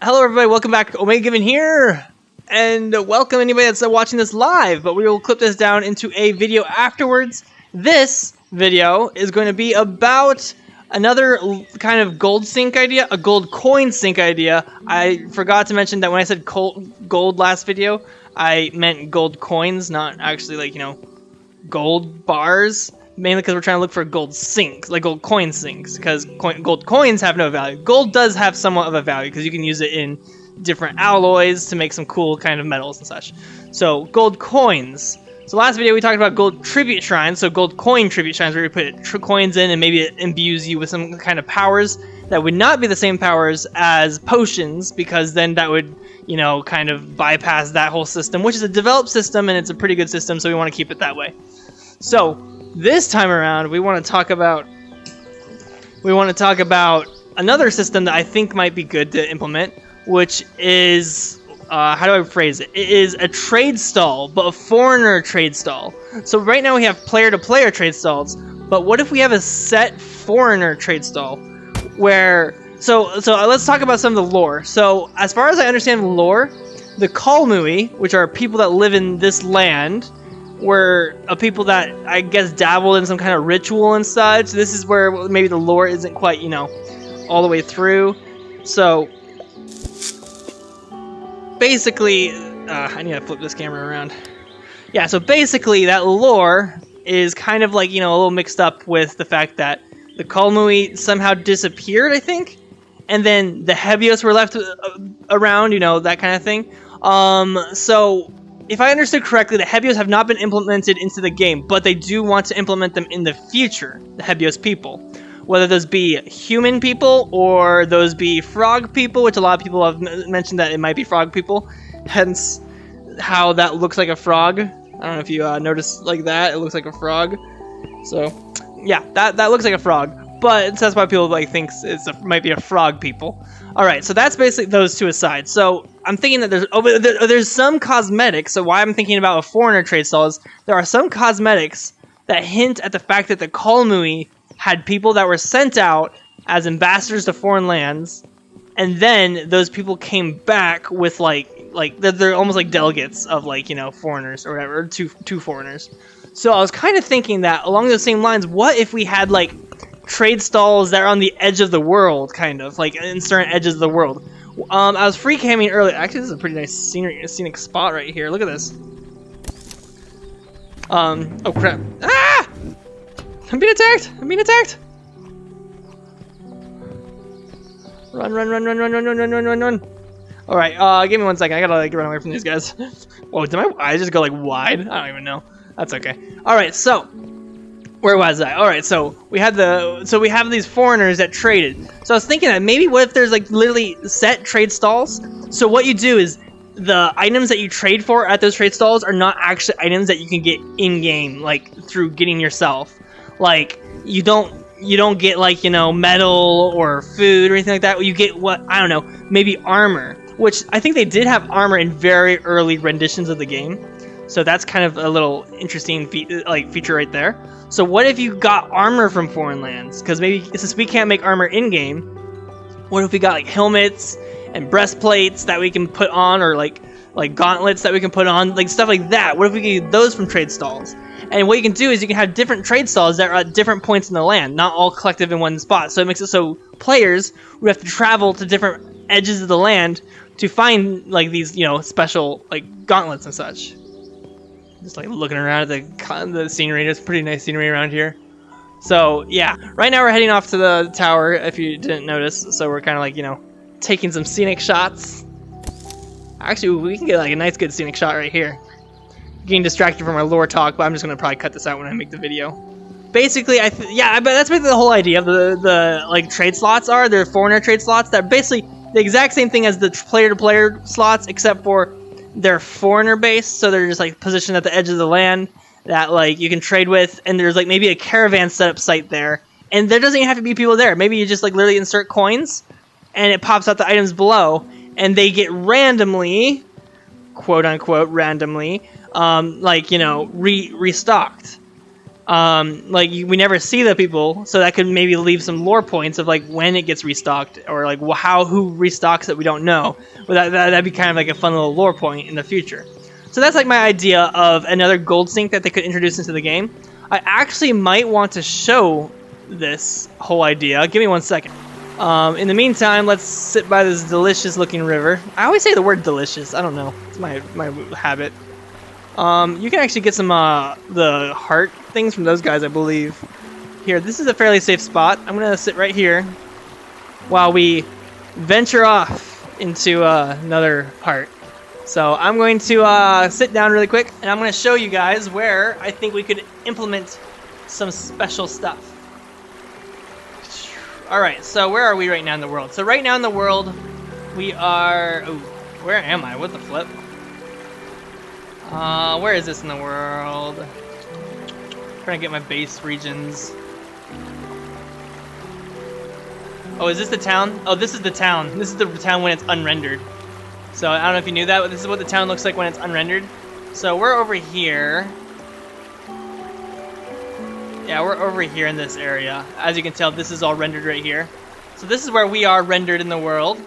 Hello everybody, welcome back. Omega Given here, and welcome anybody that's watching this live, but we will clip this down into a video afterwards. This video is going to be about another kind of gold sink idea, a gold coin sink idea. I forgot to mention that when I said gold last video, I meant gold coins, not actually like, gold bars. Mainly because we're trying to look for gold sinks, like gold coin sinks, because gold coins have no value. Gold does have somewhat of a value because you can use it in different alloys to make some cool kind of metals and such. So gold coins. So last video we talked about gold tribute shrines, so gold coin tribute shrines where you put coins in and maybe it imbues you with some kind of powers that would not be the same powers as potions, because then that would, kind of bypass that whole system, which is a developed system and it's a pretty good system, so we want to keep it that way. So this time around, we want to talk about another system that I think might be good to implement, which is how do I phrase it? It is a trade stall, but a foreigner trade stall. So right now we have player-to-player trade stalls, but what if we have a set foreigner trade stall? So let's talk about some of the lore. So as far as I understand the lore, the Kalmui, which are people that live in this land, were a people that I guess dabbled in some kind of ritual and such. This is where maybe the lore isn't quite, all the way through. So basically, I need to flip this camera around. Yeah, so basically that lore is kind of like, a little mixed up with the fact that the Kalmui somehow disappeared, I think. And then the Hebios were left around, that kind of thing. So if I understood correctly, the Hebios have not been implemented into the game, but they do want to implement them in the future, the Hebios people. Whether those be human people or those be frog people, which a lot of people have mentioned that it might be frog people, hence how that looks like a frog. I don't know if you noticed like that, it looks like a frog. So, yeah, that looks like a frog. But that's why people think might be a frog people. All right, so that's basically those two aside. So I'm thinking that there's some cosmetics. So why I'm thinking about a foreigner trade stall is there are some cosmetics that hint at the fact that the Kalmui had people that were sent out as ambassadors to foreign lands, and then those people came back with they're almost like delegates of foreigners or whatever, two foreigners. So I was kind of thinking that along those same lines, what if we had trade stalls that are on the edge of the world, kind of in certain edges of the world. I was free camming earlier. Actually, this is a pretty nice scenic spot right here. Look at this. Oh crap! Ah! I'm being attacked! Run! All right, give me 1 second. I gotta run away from these guys. Whoa, did my eyes just go wide? I don't even know. That's okay. All right, so where was I? All right, so we have these foreigners that traded. So I was thinking that maybe what if there's literally set trade stalls? So what you do is the items that you trade for at those trade stalls are not actually items that you can get in game, through getting yourself. You don't get metal or food or anything like that. You get maybe armor, which I think they did have armor in very early renditions of the game. So that's kind of a little interesting feature right there. So what if you got armor from foreign lands? Because maybe since we can't make armor in game, what if we got helmets and breastplates that we can put on, or gauntlets that we can put on, stuff like that? What if we could get those from trade stalls? And what you can do is you can have different trade stalls that are at different points in the land, not all collective in one spot. So it makes it so players would have to travel to different edges of the land to find these special gauntlets and such. Just looking around at the scenery. There's pretty nice scenery around here. So yeah, right now we're heading off to the tower, if you didn't notice. So we're kind of taking some scenic shots. Actually, we can get a nice good scenic shot right here. Getting distracted from our lore talk, but I'm just gonna probably cut this out when I make the video. Basically, but that's basically the whole idea of the trade slots are. They're foreigner trade slots that are basically the exact same thing as the player-to-player slots, except for they're foreigner based, so they're just positioned at the edge of the land that you can trade with, and there's maybe a caravan setup site there, and there doesn't even have to be people there. Maybe you just literally insert coins, and it pops out the items below, and they get randomly, quote unquote randomly, restocked. Like we never see the people, so that could maybe leave some lore points of like when it gets restocked, or like who restocks it, we don't know. But that'd be kind of like a fun little lore point in the future. So that's like my idea of another gold sink that they could introduce into the game. I actually might want to show this whole idea. Give me 1 second. In the meantime, let's sit by this delicious looking river. I always say the word delicious. I don't know. It's my habit. You can actually get some the heart things from those guys, I believe. Here, this is a fairly safe spot. I'm gonna sit right here while we venture off into another part. So I'm going to sit down really quick, and I'm gonna show you guys where I think we could implement some special stuff. All right, so where are we right now in the world? So right now in the world, we are. Ooh, where am I? What the flip? Where is this in the world? Trying to get my base regions. Oh, is this the town? Oh, this is the town. This is the town when it's unrendered. So I don't know if you knew that, but this is what the town looks like when it's unrendered. So we're over here. Yeah, we're over here in this area. As you can tell, this is all rendered right here. So this is where we are rendered in the world.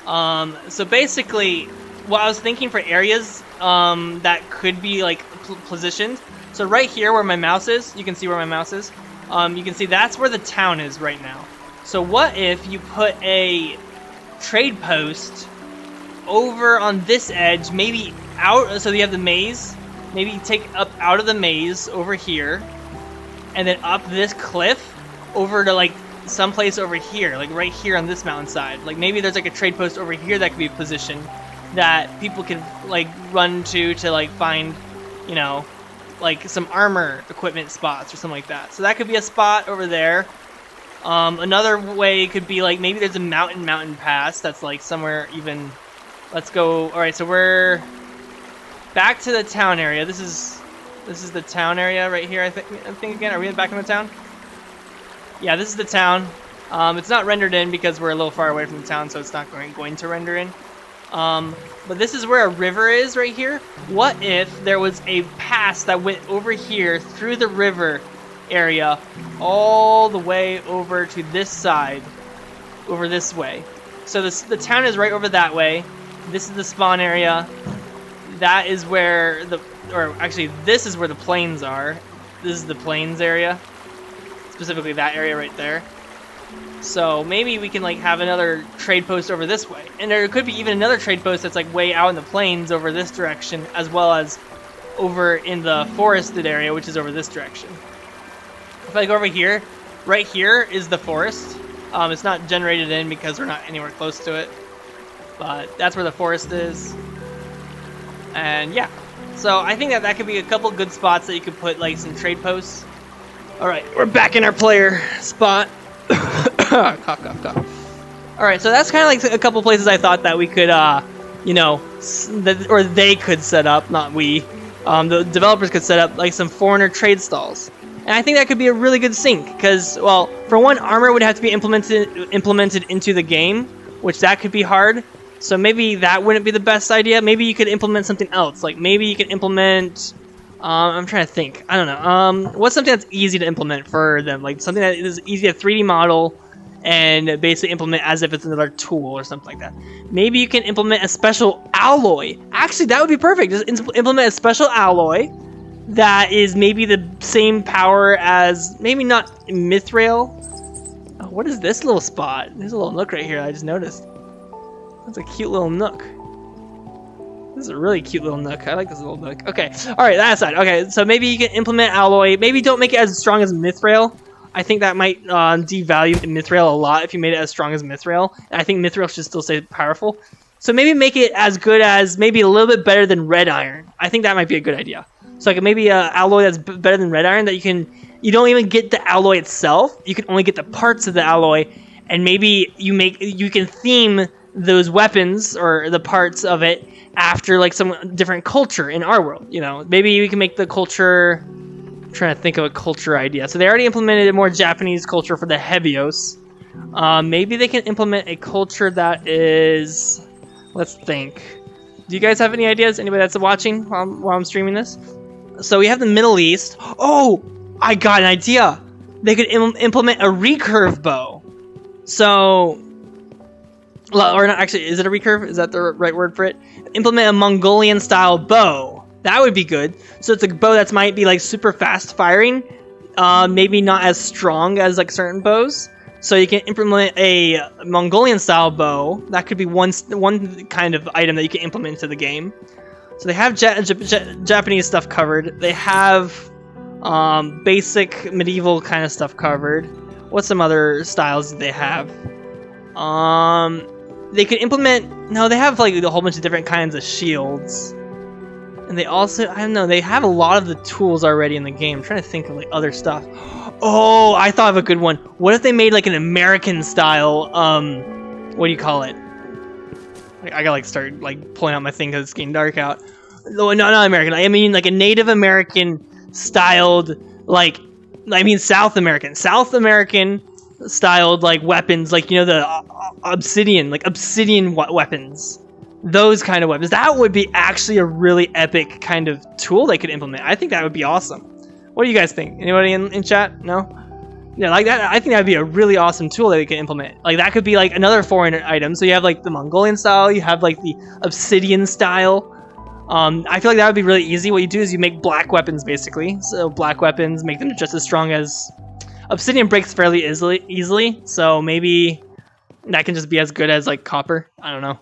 So basically, what I was thinking for areas that could be like positioned. So right here where my mouse is, you can see where my mouse is. You can see that's where the town is right now. So what if you put a trade post over on this edge, maybe out, so you have the maze, maybe take up out of the maze over here, and then up this cliff over to like someplace over here, like right here on this mountainside. Like maybe there's like a trade post over here that could be positioned that people can like run to like find, you know, like some armor equipment spots or something like that. So that could be a spot over there. Another way could be like maybe there's a mountain pass that's like somewhere even. Let's go. All right, so we're back to the town area. This is the town area right here. I think again. Are we back in the town? Yeah, this is the town. It's not rendered in because we're a little far away from the town, so it's not going to render in. But this is where a river is right here. What if there was a pass that went over here through the river area all the way over to this side, over this way? So the town is right over that way. This is the spawn area. That is where this is where the plains are. This is the plains area. Specifically that area right there. So maybe we can like have another trade post over this way. And there could be even another trade post that's like way out in the plains over this direction, as well as over in the forested area, which is over this direction. If I go over here, right here is the forest. It's not generated in because we're not anywhere close to it. But that's where the forest is. And yeah. So I think that could be a couple good spots that you could put like some trade posts. Alright, we're back in our player spot. Cough, cough, cough. Alright, so that's kind of like a couple places I thought that we could, you know, or they could set up, not we. The developers could set up like some foreigner trade stalls. And I think that could be a really good sync, because, well, for one, armor would have to be implemented into the game, which that could be hard. So maybe that wouldn't be the best idea. Maybe you could implement something else. Like maybe you could implement, I'm trying to think. I don't know. What's something that's easy to implement for them? Like something that is easy to 3D model and basically implement as if it's another tool or something like that. Maybe you can implement a special alloy. Actually, that would be perfect. Just implement a special alloy that is maybe the same power as, maybe not mithril. Oh, what is this little spot? There's a little nook right here I just noticed. That's a cute little nook. This is a really cute little nook. I like this little nook. Okay, alright, that aside. Okay, so maybe you can implement alloy. Maybe don't make it as strong as mithril. I think that might devalue mithril a lot if you made it as strong as mithril. And I think mithril should still stay powerful. So maybe make it as good as, maybe a little bit better than red iron. I think that might be a good idea. So like maybe an alloy that's better than red iron that you don't even get the alloy itself. You can only get the parts of the alloy, and maybe you can theme those weapons or the parts of it after like some different culture in our world. You know, maybe we can make the culture. I'm trying to think of a culture idea. So they already implemented a more Japanese culture for the Hebios. Maybe they can implement a culture that is. Let's think. Do you guys have any ideas? Anybody that's watching while I'm streaming this? So we have the Middle East. Oh, I got an idea. They could implement a recurve bow. So, or not actually, is it a recurve? Is that the right word for it? Implement a Mongolian Style Bow. That would be good. So it's a bow that might be like super fast firing, maybe not as strong as like certain bows. So you can implement a Mongolian Style Bow. That could be one kind of item that you can implement into the game. So they have Japanese stuff covered. They have basic medieval kind of stuff covered. What's some other styles that they have? They could implement... No, they have like a whole bunch of different kinds of shields. And they also... I don't know. They have a lot of the tools already in the game. I'm trying to think of like other stuff. Oh, I thought of a good one. What if they made like an American style... what do you call it? I gotta like start like pulling out my thing because it's getting dark out. No, not American. I mean like a Native American styled like... I mean South American styled like weapons, like, you know, the obsidian weapons, those kind of weapons. That would be actually a really epic kind of tool they could implement. I think that would be awesome. What do you guys think? Anybody in chat? No? Yeah, like that. I think that would be a really awesome tool that they could implement. Like that could be like another foreign item. So you have like the Mongolian style, you have like the Obsidian style. I feel like that would be really easy. What you do is you make black weapons basically. So black weapons, make them just as strong as... Obsidian breaks fairly easily, so maybe that can just be as good as like copper. I don't know,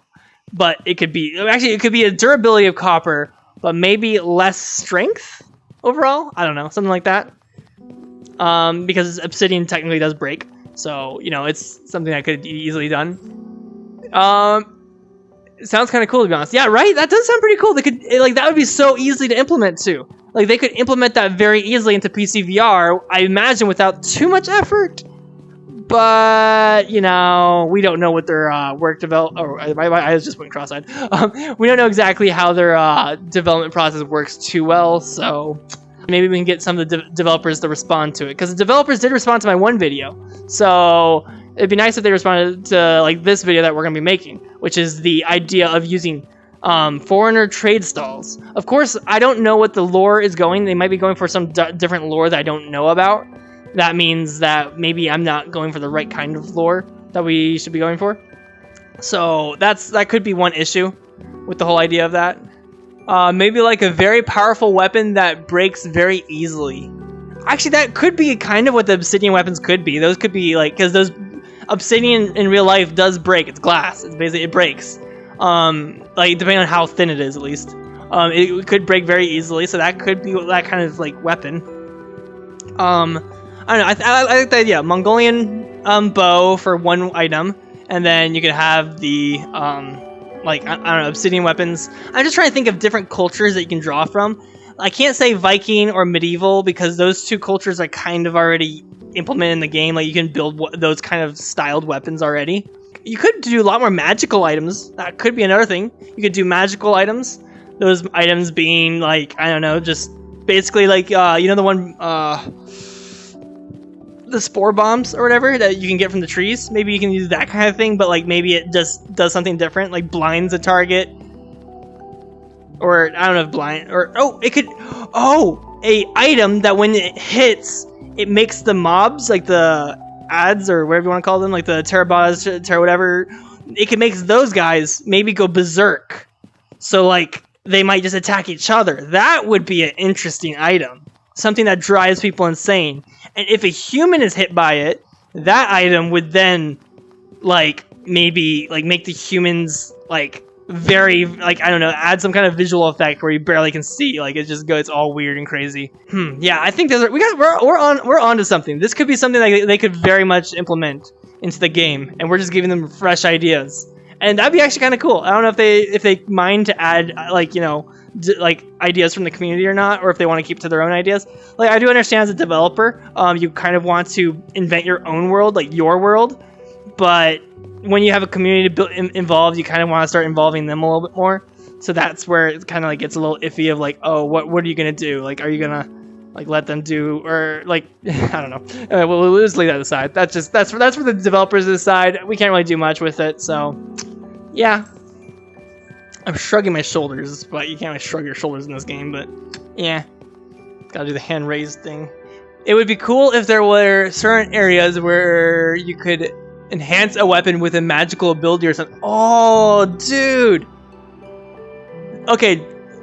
but it could be actually, it could be a durability of copper, but maybe less strength overall. I don't know, something like that. Because obsidian technically does break, so you know it's something that could be easily done. It sounds kind of cool to be honest. Yeah, right. That does sound pretty cool. They could like that would be so easy to implement too. Like, they could implement that very easily into pcvr, I imagine, without too much effort. But, you know, we don't know what their work develop... Oh, I was just putting cross-eyed. We don't know exactly how their development process works too well, so... Maybe we can get some of the developers to respond to it. Because the developers did respond to my one video. So, it'd be nice if they responded to, like, this video that we're going to be making. Which is the idea of using... foreigner trade stalls. Of course, I don't know what the lore is going. They might be going for some different lore that I don't know about. That means that maybe I'm not going for the right kind of lore that we should be going for. So that could be one issue with the whole idea of that. Maybe like a very powerful weapon that breaks very easily. Actually, that could be kind of what the obsidian weapons could be. Those could be like, because those obsidian in real life does break. It's glass. It's basically, it breaks. Like depending on how thin it is, at least, it could break very easily. So that could be that kind of like weapon. I don't know. I like the idea. Mongolian bow for one item, and then you could have the like I don't know, obsidian weapons. I'm just trying to think of different cultures that you can draw from. I can't say Viking or medieval because those two cultures are kind of already implemented in the game. Like you can build those kind of styled weapons already. You could do a lot more magical items. That could be another thing. You could do magical items. Those items being like, I don't know, just basically like, you know the one, the spore bombs or whatever that you can get from the trees? Maybe you can use that kind of thing, but like maybe it just does something different, like blinds a target. Or, I don't know if blind, or, oh, it could, oh, a item that when it hits, it makes the mobs, like the ads or whatever you want to call them, like the terabas, whatever, it can make those guys maybe go berserk. So like they might just attack each other. That would be an interesting item, something that drives people insane. And if a human is hit by it, that item would then like maybe like make the humans like very like, I don't know, add some kind of visual effect where you barely can see, like it just goes all weird and crazy. Yeah, I think we're on to something. This could be something that they could very much implement into the game, and we're just giving them fresh ideas, and that'd be actually kind of cool. I don't know if they mind to add like, you know, like ideas from the community or not, or if they want to keep to their own ideas. Like I do understand as a developer, you kind of want to invent your own world, like your world, but when you have a community involved, you kind of want to start involving them a little bit more. So that's where it kind of like gets a little iffy of like, oh, what are you gonna do? Like, are you gonna like let them do, or like I don't know. We'll just leave that aside. That's for the developers to decide. We can't really do much with it. So yeah, I'm shrugging my shoulders, but you can't really shrug your shoulders in this game. But yeah, gotta do the hand raised thing. It would be cool if there were certain areas where you could enhance a weapon with a magical ability or something. Oh, dude. Okay,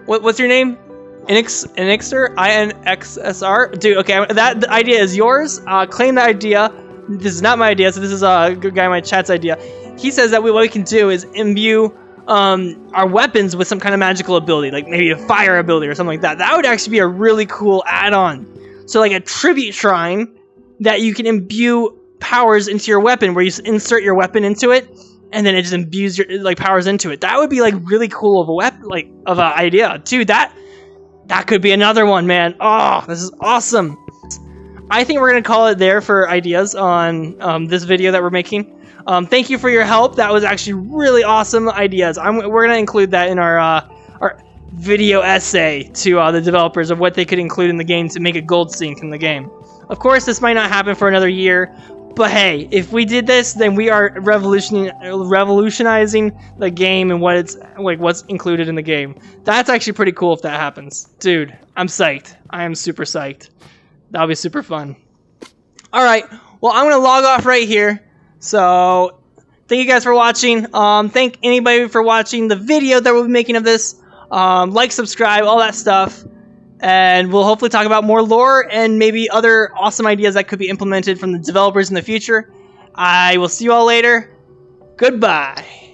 what's your name? Inxr? INXSR? Dude, okay, that the idea is yours. Claim the idea. This is not my idea, so this is a good guy in my chat's idea. He says that what we can do is imbue our weapons with some kind of magical ability, like maybe a fire ability or something like that. That would actually be a really cool add-on. So like a tribute shrine that you can imbue powers into your weapon, where you just insert your weapon into it, and then it just imbues your like powers into it. That would be like really cool of a weapon, like of an idea, dude. That could be another one, man. Oh, this is awesome. I think we're gonna call it there for ideas on this video that we're making. Thank you for your help. That was actually really awesome ideas. We're gonna include that in our video essay to the developers of what they could include in the game to make a gold sink in the game. Of course, this might not happen for another year, but hey, if we did this, then we are revolutionizing the game and what's included in the game. That's actually pretty cool if that happens. Dude, I'm psyched. I am super psyched. That'll be super fun. Alright, well, I'm going to log off right here. So, thank you guys for watching. Thank anybody for watching the video that we'll be making of this. Like, subscribe, all that stuff. And we'll hopefully talk about more lore and maybe other awesome ideas that could be implemented from the developers in the future. I will see you all later. Goodbye.